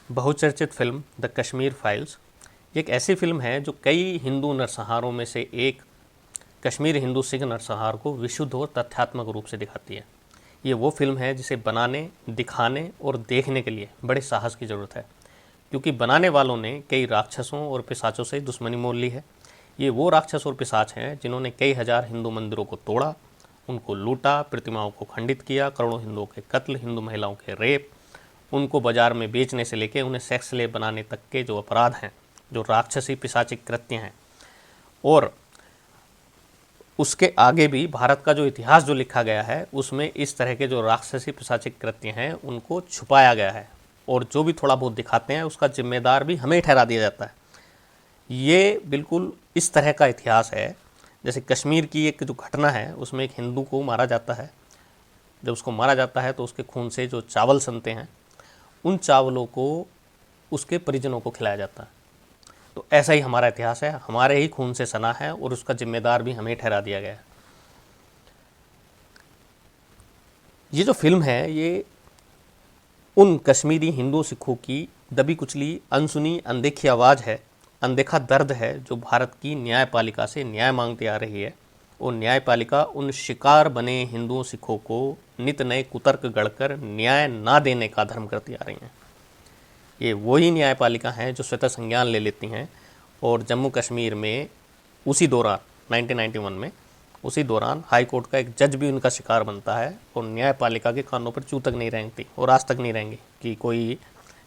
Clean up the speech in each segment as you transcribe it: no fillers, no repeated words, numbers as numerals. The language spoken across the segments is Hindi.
बहुचर्चित फिल्म द कश्मीर फाइल्स एक ऐसी फिल्म है जो कई हिंदू नरसंहारों में से एक कश्मीर हिंदू सिख नरसंहार को विशुद्ध और तथ्यात्मक रूप से दिखाती है। ये वो फिल्म है जिसे बनाने, दिखाने और देखने के लिए बड़े साहस की ज़रूरत है, क्योंकि बनाने वालों ने कई राक्षसों और पिशाचों से दुश्मनी मोल ली है। ये वो राक्षस और पिशाच हैं जिन्होंने कई हजार हिंदू मंदिरों को तोड़ा, उनको लूटा, प्रतिमाओं को खंडित किया, करोड़ों हिंदुओं के कत्ल, हिंदू महिलाओं के रेप, उनको बाजार में बेचने से लेकर उन्हें सेक्स स्लेव बनाने तक के जो अपराध हैं, जो राक्षसी पिशाची कृत्य हैं, और उसके आगे भी भारत का जो इतिहास जो लिखा गया है उसमें इस तरह के जो राक्षसी पिशाची कृत्य हैं उनको छुपाया गया है, और जो भी थोड़ा बहुत दिखाते हैं उसका जिम्मेदार भी हमें ठहरा दिया जाता है। ये बिल्कुल इस तरह का इतिहास है जैसे कश्मीर की एक जो घटना है उसमें एक हिंदू को मारा जाता है। जब उसको मारा जाता है तो उसके खून से जो चावल सनते हैं उन चावलों को उसके परिजनों को खिलाया जाता है। तो ऐसा ही हमारा इतिहास है, हमारे ही खून से सना है और उसका जिम्मेदार भी हमें ठहरा दिया गया है। ये जो फिल्म है ये उन कश्मीरी हिंदू सिखों की दबी कुचली, अनसुनी, अनदेखी आवाज़ है, अनदेखा दर्द है जो भारत की न्यायपालिका से न्याय मांगती आ रही है। और न्यायपालिका उन शिकार बने हिंदुओं सिखों को नित नए कुतर्क गढ़कर न्याय ना देने का धर्म करती आ रही हैं। ये वही न्यायपालिका हैं जो स्वतः संज्ञान ले लेती हैं और जम्मू कश्मीर में उसी दौरान 1991 में उसी दौरान हाई कोर्ट का एक जज भी उनका शिकार बनता है और न्यायपालिका के कानों पर चू तक नहीं रेंगती और आज तक नहीं रहेंगी कि कोई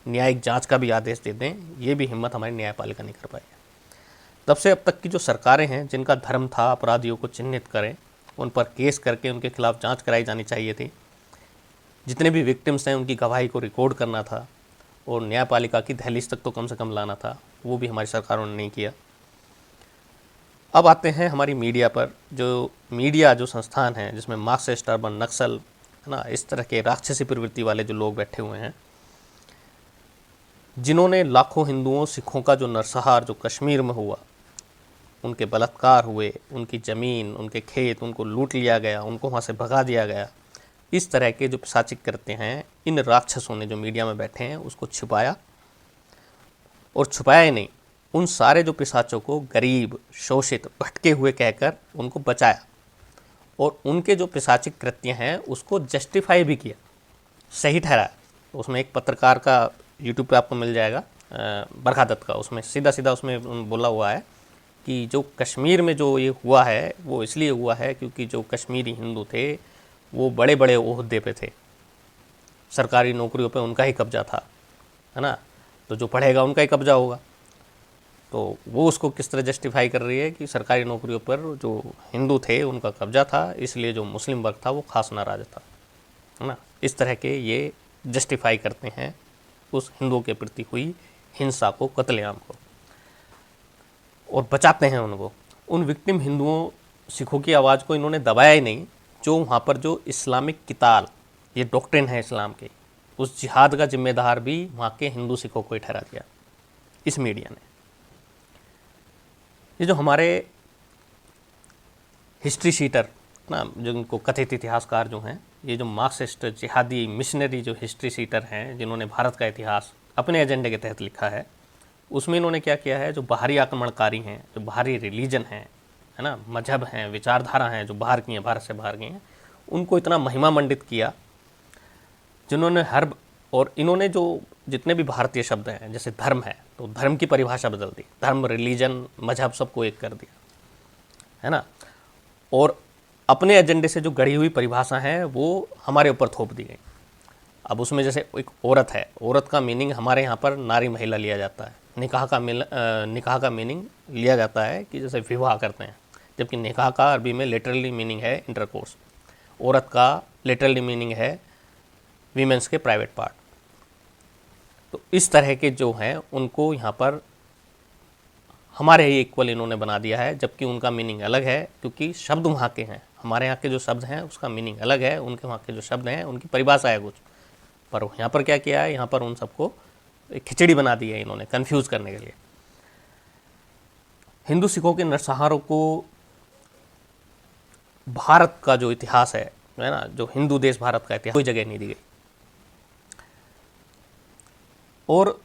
न्यायिक जांच का भी आदेश दे दें। ये भी हिम्मत हमारी न्यायपालिका नहीं कर पाई है। तब से अब तक की जो सरकारें हैं जिनका धर्म था अपराधियों को चिन्हित करें, उन पर केस करके उनके खिलाफ जांच कराई जानी चाहिए थी, जितने भी विक्टिम्स हैं उनकी गवाही को रिकॉर्ड करना था और न्यायपालिका की दहलीज तक तो कम से कम लाना था, वो भी हमारी सरकारों ने नहीं किया। अब आते हैं हमारी मीडिया पर। जो मीडिया जो संस्थान है जिसमें मार्क्सिस्ट, अर्बन नक्सल है ना, इस तरह के राक्षसी प्रवृत्ति वाले जो लोग बैठे हुए हैं, जिन्होंने लाखों हिंदुओं सिखों का जो नरसंहार जो कश्मीर में हुआ, उनके बलात्कार हुए, उनकी ज़मीन, उनके खेत, उनको लूट लिया गया, उनको वहाँ से भगा दिया गया, इस तरह के जो पिशाचिक करते हैं इन राक्षसों ने जो मीडिया में बैठे हैं उसको छुपाया। और छुपाया ही नहीं, उन सारे जो पिशाचों को गरीब, शोषित, भटके हुए कहकर उनको बचाया और उनके जो पिशाचिक कृत्य हैं उसको जस्टिफाई भी किया, सही ठहराया। उसमें एक पत्रकार का यूट्यूब पे आपको मिल जाएगा, बरखा दत्त का, उसमें सीधा सीधा उसमें बोला हुआ है कि जो कश्मीर में जो ये हुआ है वो इसलिए हुआ है क्योंकि जो कश्मीरी हिंदू थे वो बड़े बड़े ओहदे पे थे, सरकारी नौकरियों पे उनका ही कब्जा था, है ना, तो जो पढ़ेगा उनका ही कब्जा होगा। तो वो उसको किस तरह जस्टिफाई कर रही है कि सरकारी नौकरियों पर जो हिंदू थे उनका कब्जा था, इसलिए जो मुस्लिम वर्ग था वो खास नाराज था, है ना। इस तरह के ये जस्टिफाई करते हैं उस हिंदुओं के प्रति हुई हिंसा को, कत्लेआम को, और बचाते हैं उनको। उन विक्टिम हिंदुओं सिखों की आवाज़ को इन्होंने दबाया ही नहीं। जो वहाँ पर जो इस्लामिक किताल, ये डॉक्ट्रिन है इस्लाम की, उस जिहाद का जिम्मेदार भी वहाँ के हिंदू सिखों को ही ठहरा दिया इस मीडिया ने। ये जो हमारे हिस्ट्री शीटर ना, जिनको कथित इतिहासकार जो हैं, ये जो मार्क्सिस्ट जिहादी मिशनरी जो हिस्ट्री शीटर हैं जिन्होंने भारत का इतिहास अपने एजेंडे के तहत लिखा है, उसमें इन्होंने क्या किया है, जो बाहरी आक्रमणकारी हैं, जो बाहरी रिलीजन हैं, है ना, मजहब हैं, विचारधारा हैं जो बाहर की हैं, भारत से बाहर की हैं, उनको इतना महिमा मंडित किया जिन्होंने और इन्होंने जो जितने भी भारतीय शब्द हैं, जैसे धर्म है तो धर्म की परिभाषा बदल दी, धर्म, रिलीजन, मजहब सबको एक कर दिया, है ना, और अपने एजेंडे से जो गढ़ी हुई परिभाषा है वो हमारे ऊपर थोप दी गई। अब उसमें जैसे एक औरत है, औरत का मीनिंग हमारे यहाँ पर नारी महिला लिया जाता है, निकाह का मीनिंग लिया जाता है कि जैसे विवाह करते हैं, जबकि निकाह का अरबी में लिटरली मीनिंग है इंटरकोर्स, औरत का लिटरली मीनिंग है वीमेंस के प्राइवेट पार्ट। तो इस तरह के जो हैं उनको यहाँ पर हमारे ही इक्वल इन्होंने बना दिया है, जबकि उनका मीनिंग अलग है, क्योंकि शब्द वहाँ के हैं, हमारे यहाँ के जो शब्द हैं उसका मीनिंग अलग है, उनके वहाँ के जो शब्द हैं उनकी परिभाषा है कुछ। पर यहाँ पर क्या किया है, यहाँ पर उन सबको खिचड़ी बना दी है इन्होंने कंफ्यूज करने के लिए। हिंदू सिखों के नरसंहारों को भारत का जो इतिहास है ना, जो हिंदू देश भारत का इतिहास, कोई जगह नहीं दी गई। और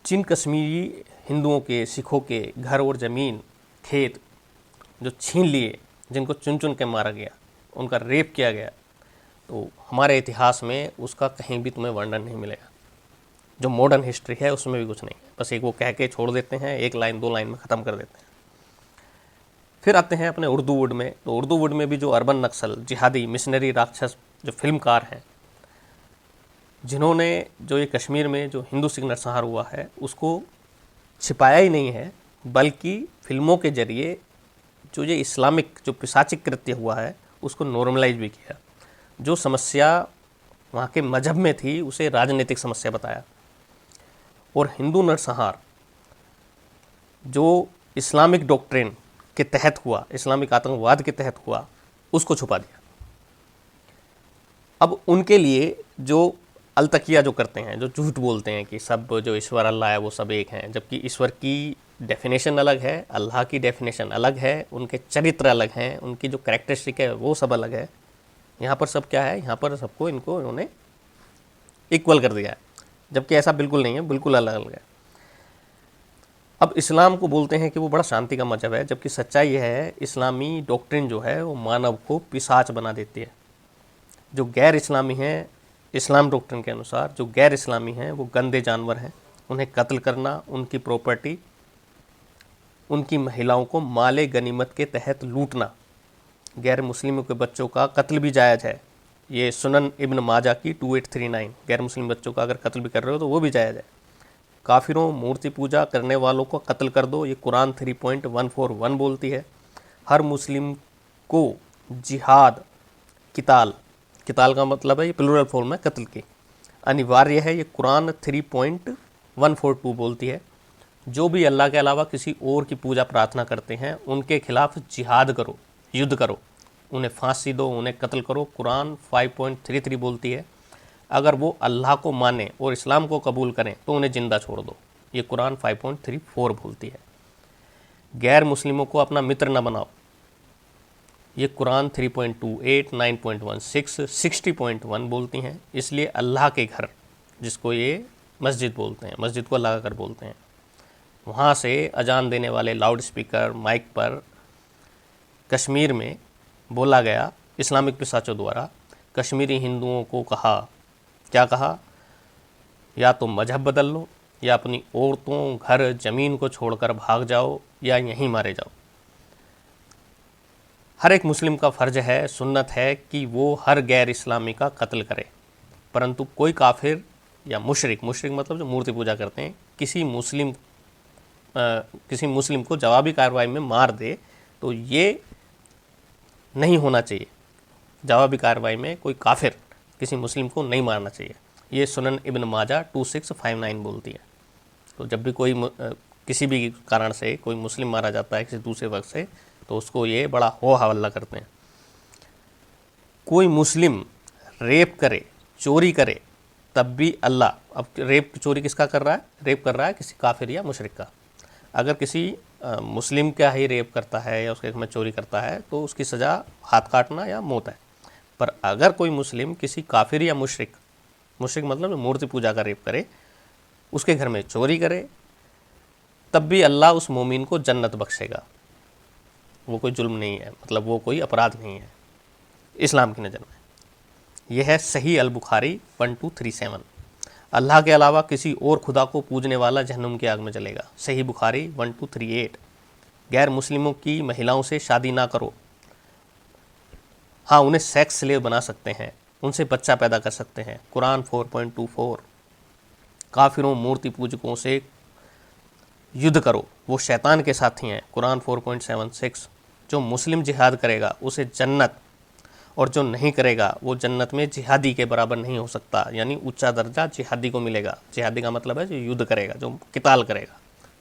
जिन कश्मीरी हिंदुओं के, सिखों के घर और ज़मीन, खेत जो छीन लिए, जिनको चुन चुन के मारा गया, उनका रेप किया गया, तो हमारे इतिहास में उसका कहीं भी तुम्हें वर्णन नहीं मिलेगा। जो मॉडर्न हिस्ट्री है उसमें भी कुछ नहीं है, बस एक वो कह के छोड़ देते हैं, एक लाइन 2 लाइन में ख़त्म कर देते हैं। फिर आते हैं अपने उर्दू वुड में। तो उर्दू वुड में भी जो अर्बन नक्सल, जिहादी, मिशनरी, राक्षस जो फिल्मकार हैं, जिन्होंने जो ये कश्मीर में जो हिंदू सिख नरसंहार हुआ है उसको छिपाया ही नहीं है, बल्कि फिल्मों के जरिए जो ये इस्लामिक जो पिशाचिक कृत्य हुआ है उसको नॉर्मलाइज भी किया। जो समस्या वहाँ के मजहब में थी उसे राजनीतिक समस्या बताया, और हिंदू नरसंहार जो इस्लामिक डॉक्ट्रिन के तहत हुआ, इस्लामिक आतंकवाद के तहत हुआ, उसको छुपा दिया। अब उनके लिए जो अलतकिया जो करते हैं, जो झूठ बोलते हैं कि सब जो ईश्वर अल्लाह है वो सब एक हैं, जबकि ईश्वर की डेफिनेशन अलग है, अल्लाह की डेफिनेशन अलग है, उनके चरित्र अलग हैं, उनकी जो कैरेक्टरिस्टिक है वो सब अलग है। यहाँ पर सब क्या है, यहाँ पर सबको इनको इन्होंने इक्वल कर दिया है, जबकि ऐसा बिल्कुल नहीं है, बिल्कुल अलग अलग है। अब इस्लाम को बोलते हैं कि वो बड़ा शांति का मजहब है, जबकि सच्चाई यह है इस्लामी डॉक्ट्रिन जो है वो मानव को पिशाच बना देती है। जो गैर इस्लामी हैं, इस्लाम डॉक्ट्रिन के अनुसार जो गैर इस्लामी हैं वो गंदे जानवर हैं, उन्हें कत्ल करना, उनकी प्रॉपर्टी, उनकी महिलाओं को माले गनीमत के तहत लूटना, गैर मुस्लिमों के बच्चों का कत्ल भी जायज़ है। ये सुनन इब्न माजा की 2839, गैर मुस्लिम बच्चों का अगर कत्ल भी कर रहे हो तो वो भी जायज़ है। काफिरों, मूर्ति पूजा करने वालों को कत्ल कर दो, ये कुरान 3.141 बोलती है। हर मुस्लिम को जिहाद, किताल, किताल का मतलब है ये प्लूरल फॉर्म है कत्ल की, अनिवार्य है, ये कुरान 3.142 बोलती है। जो भी अल्लाह के अलावा किसी और की पूजा प्रार्थना करते हैं उनके खिलाफ जिहाद करो, युद्ध करो, उन्हें फांसी दो, उन्हें कत्ल करो, कुरान 5.33 बोलती है। अगर वो अल्लाह को माने और इस्लाम को कबूल करें तो उन्हें ज़िंदा छोड़ दो, ये कुरान 5.34 बोलती है। गैर मुस्लिमों को अपना मित्र न बनाओ, ये कुरान 3.28, 9.16, 60.1 बोलती हैं। इसलिए अल्लाह के घर, जिसको ये मस्जिद बोलते हैं, मस्जिद को अल्लाह का घर बोलते हैं, वहाँ से अजान देने वाले लाउड स्पीकर, माइक पर कश्मीर में बोला गया इस्लामिक पिशाचों द्वारा। कश्मीरी हिंदुओं को कहा, क्या कहा, या तो मजहब बदल लो, या अपनी औरतों, घर, ज़मीन को छोड़कर भाग जाओ, या यहीं मारे जाओ। हर एक मुस्लिम का फ़र्ज है, सुन्नत है कि वो हर गैर इस्लामी का कत्ल करे, परंतु कोई काफिर या मुशरिक, मुशरिक मतलब जो मूर्ति पूजा करते हैं, किसी मुस्लिम को जवाबी कार्रवाई में मार दे तो ये नहीं होना चाहिए। जवाबी कार्रवाई में कोई काफिर किसी मुस्लिम को नहीं मारना चाहिए, ये सुनन इब्न माजा 2659 बोलती है। तो जब भी कोई किसी भी कारण से कोई मुस्लिम मारा जाता है किसी दूसरे वक्त से, तो उसको ये बड़ा हो हवल्ला करते हैं। कोई मुस्लिम रेप करे, चोरी करे, तब भी अल्लाह, अब रेप चोरी किसका कर रहा है, रेप कर रहा है किसी काफिर या मुशरिक का। अगर किसी मुस्लिम का ही रेप करता है या उसके घर में चोरी करता है तो उसकी सज़ा हाथ काटना या मौत है। पर अगर कोई मुस्लिम किसी काफिर या मुशरिक, मुशरिक मतलब मूर्ति पूजा का रेप करे, उसके घर में चोरी करे, तब भी अल्लाह उस मोमिन को जन्नत बख्शेगा। वो कोई जुल्म नहीं है, मतलब वो कोई अपराध नहीं है इस्लाम की नज़र में। यह है सही अल बुखारी 1237। अल्लाह के अलावा किसी और खुदा को पूजने वाला जहन्नुम की आग में जलेगा, सही बुखारी 1238। गैर मुस्लिमों की महिलाओं से शादी ना करो, हाँ उन्हें सेक्स स्लेव बना सकते हैं, उनसे बच्चा पैदा कर सकते हैं, कुरान 4.24। काफिरों, मूर्ति पूजकों से युद्ध करो, वो शैतान के साथी हैं, कुरान 4.76। जो मुस्लिम जिहाद करेगा उसे जन्नत, और जो नहीं करेगा वो जन्नत में जिहादी के बराबर नहीं हो सकता, यानी ऊंचा दर्जा जिहादी को मिलेगा। जिहादी का मतलब है जो युद्ध करेगा, जो किताल करेगा।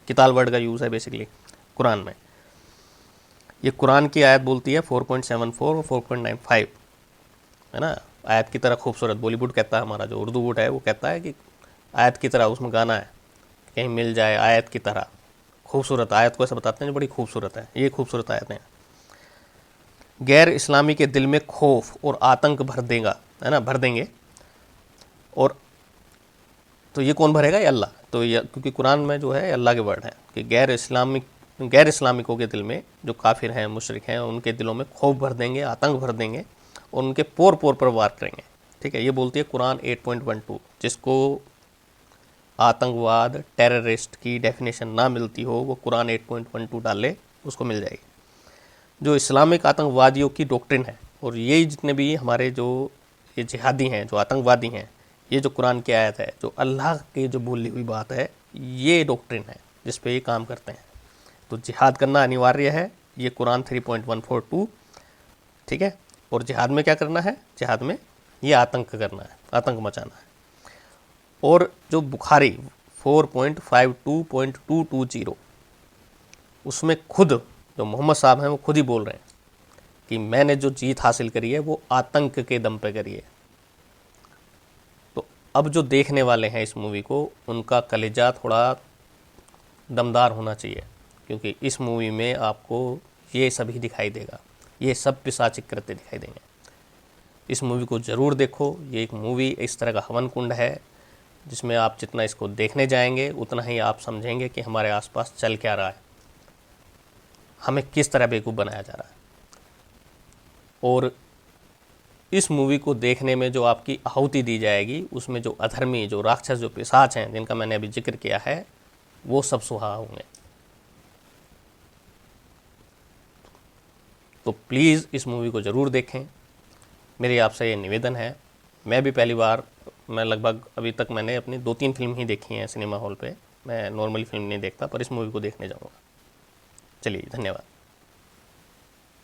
किताल वर्ड का यूज़ है बेसिकली कुरान में। ये कुरान की आयत बोलती है 4.74 और 4.95, है ना। आयत की तरह खूबसूरत, बॉलीवुड कहता है, हमारा जो उर्दू वुड है वो कहता है कि आयत की तरह, उसमें गाना है कहीं मिल जाए आयत की तरह खूबसूरत। आयत को ऐसा बताते हैं जो बड़ी खूबसूरत है, ये खूबसूरत आयतें हैं। गैर इस्लामी के दिल में खौफ और आतंक भर देगा, है ना, भर देंगे, और तो ये कौन भरेगा? ये अल्लाह। तो ये क्योंकि कुरान में जो है अल्लाह के वर्ड हैं कि गैर इस्लामिकों के दिल में, जो काफिर हैं, मुशरिक हैं, उनके दिलों में खौफ भर देंगे, आतंक भर देंगे और उनके पोर पोर पर वार करेंगे। ठीक है, ये बोलती है कुरान 8.12। जिसको आतंकवाद, टेररिस्ट की डेफिनेशन ना मिलती हो, वो कुरान 8.12 डाले, उसको मिल जाएगी। जो इस्लामिक आतंकवादियों की डॉक्ट्रिन है, और यही जितने भी हमारे जो ये जिहादी हैं, जो आतंकवादी हैं, ये जो कुरान की आयत है, जो अल्लाह की जो बोली हुई बात है, ये डॉक्ट्रिन है जिस पे ये काम करते हैं। तो जिहाद करना अनिवार्य है, ये कुरान 3.142। ठीक है, और जिहाद में क्या करना है? जिहाद में ये आतंक करना है, आतंक मचाना है। और जो बुखारी 4.52.220, उसमें खुद जो मोहम्मद साहब हैं वो खुद ही बोल रहे हैं कि मैंने जो जीत हासिल करी है वो आतंक के दम पे करी है। तो अब जो देखने वाले हैं इस मूवी को, उनका कलेजा थोड़ा दमदार होना चाहिए, क्योंकि इस मूवी में आपको ये सभी दिखाई देगा, ये सब पिशाचिक कृत्य दिखाई देंगे। इस मूवी को ज़रूर देखो। ये एक मूवी इस तरह का हवन कुंड है जिसमें आप जितना इसको देखने जाएंगे उतना ही आप समझेंगे कि हमारे आसपास चल क्या रहा है, हमें किस तरह बेवकूफ़ बनाया जा रहा है। और इस मूवी को देखने में जो आपकी आहुति दी जाएगी, उसमें जो अधर्मी, जो राक्षस, जो पिशाच हैं जिनका मैंने अभी जिक्र किया है, वो सब सुहा होंगे। तो प्लीज़ इस मूवी को ज़रूर देखें, मेरी आपसे ये निवेदन है। मैं भी पहली बार, मैं लगभग अभी तक मैंने अपनी 2-3 फिल्म ही देखी हैं सिनेमा हॉल पे, मैं नॉर्मली फिल्म नहीं देखता, पर इस मूवी को देखने जाऊँगा। चलिए, धन्यवाद।